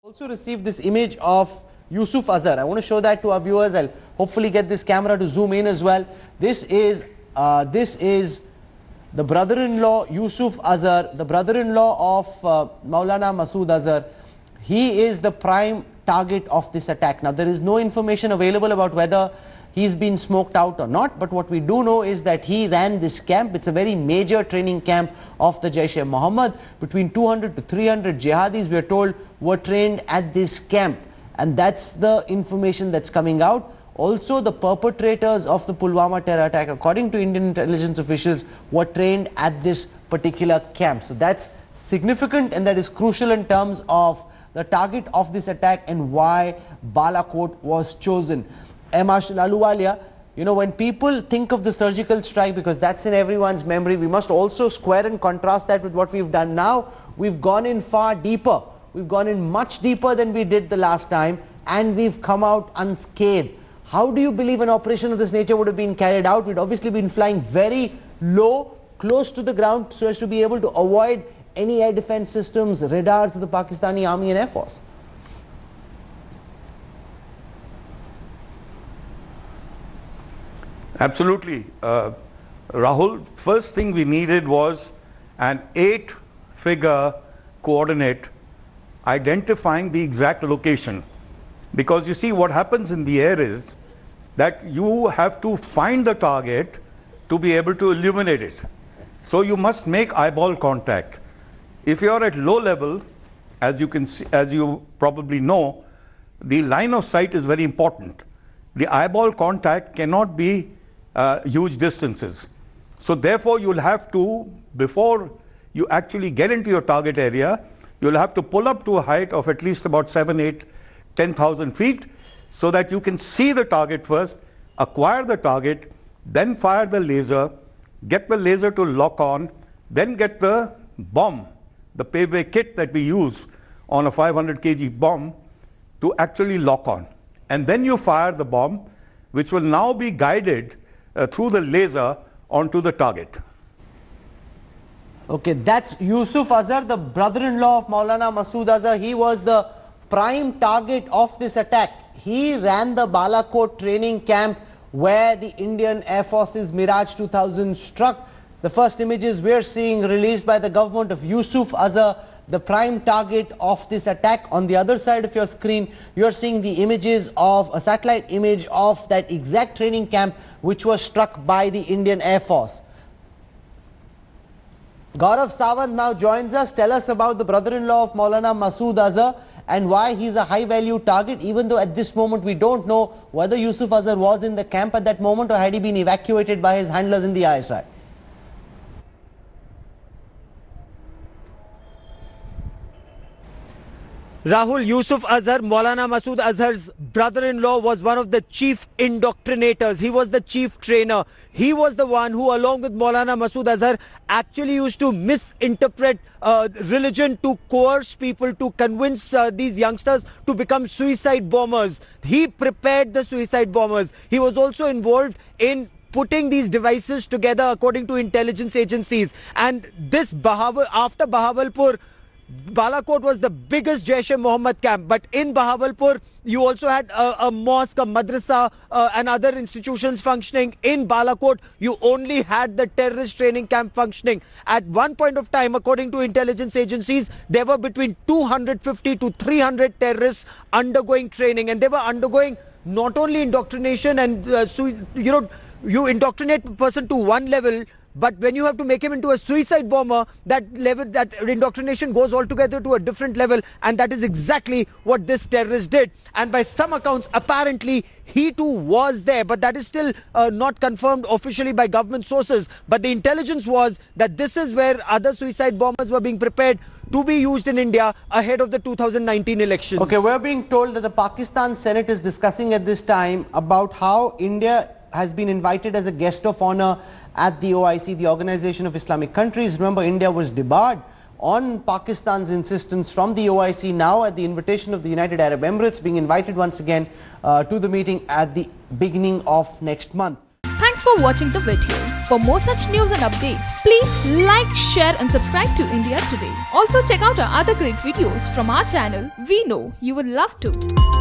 Also received this image of Yusuf Azhar. I want to show that to our viewers. I'll hopefully get this camera to zoom in as well. This is the brother-in-law Yusuf Azhar, the brother-in-law of Maulana Masood Azhar. He is the prime target of this attack. Now there is no information available about whether he's been smoked out or not, but what we do know is that he ran this camp. It's a very major training camp of the Jaish Muhammad. Between 200 to 300 jihadis, we are told, were trained at this camp, and that's the information that's coming out. Also, the perpetrators of the Pulwama terror attack, according to Indian intelligence officials, were trained at this particular camp. So that's significant, and that is crucial in terms of the target of this attack and why Balakot was chosen. Marshal Aluwalia, you know, when people think of the surgical strike, because that's in everyone's memory, we must also square and contrast that with what we've done now. We've gone in far deeper. We've gone in much deeper than we did the last time, and we've come out unscathed. How do you believe an operation of this nature would have been carried out? We'd obviously been flying very low, close to the ground, so as to be able to avoid any air defense systems, radars of the Pakistani Army and Air Force. Absolutely. Rahul, first thing we needed was an 8-figure coordinate identifying the exact location. Because you see, what happens in the air is that you have to find the target to be able to illuminate it. So you must make eyeball contact. If you're at low level, as you can see, as you probably know, the line of sight is very important. The eyeball contact cannot be huge distances. So therefore, you'll have to, before you actually get into your target area, you'll have to pull up to a height of at least about 7, 8, 10,000 feet so that you can see the target first, acquire the target, then fire the laser, get the laser to lock on, then get the bomb, the payaway kit that we use on a 500 kg bomb to actually lock on. And then you fire the bomb, which will now be guided through the laser onto the target. Okay, that's Yusuf Azhar, the brother-in-law of Maulana Masood Azhar. He was the prime target of this attack. He ran the Balakot training camp where the Indian Air Force's Mirage 2000 struck. The first images we're seeing released by the government of Yusuf Azhar, the prime target of this attack. On the other side of your screen, you're seeing the images of a satellite image of that exact training camp which was struck by the Indian Air Force. Gaurav Sawant now joins us. Tell us about the brother-in-law of Maulana Masood Azhar and why he's a high-value target, even though at this moment we don't know whether Yusuf Azhar was in the camp at that moment or had he been evacuated by his handlers in the ISI. Rahul, Yusuf Azhar, Maulana Masood Azhar's brother-in-law, was one of the chief indoctrinators. He was the chief trainer. He was the one who, along with Maulana Masood Azhar, actually used to misinterpret religion to coerce people, to convince these youngsters to become suicide bombers. He prepared the suicide bombers. He was also involved in putting these devices together according to intelligence agencies. And this after Bahawalpur, Balakot was the biggest Jaish-e-Mohammed camp, but in Bahawalpur, you also had a mosque, a madrasa, and other institutions functioning. In Balakot, you only had the terrorist training camp functioning. At one point of time, according to intelligence agencies, there were between 250 to 300 terrorists undergoing training, and they were undergoing not only indoctrination and, you indoctrinate a person to one level, but when you have to make him into a suicide bomber, that level, that indoctrination goes altogether to a different level, and that is exactly what this terrorist did. And by some accounts, apparently, he too was there, but that is still not confirmed officially by government sources. But the intelligence was that this is where other suicide bombers were being prepared to be used in India ahead of the 2019 elections. Okay, we're being told that the Pakistan Senate is discussing at this time about how India has been invited as a guest of honor at the OIC, the Organization of Islamic Countries. Remember, India was debarred on Pakistan's insistence from the OIC. Now, at the invitation of the United Arab Emirates, being invited once again to the meeting at the beginning of next month. Thanks for watching the video. For more such news and updates, please like, share and subscribe to India Today. Also check out our other great videos from our channel. We know you will love to.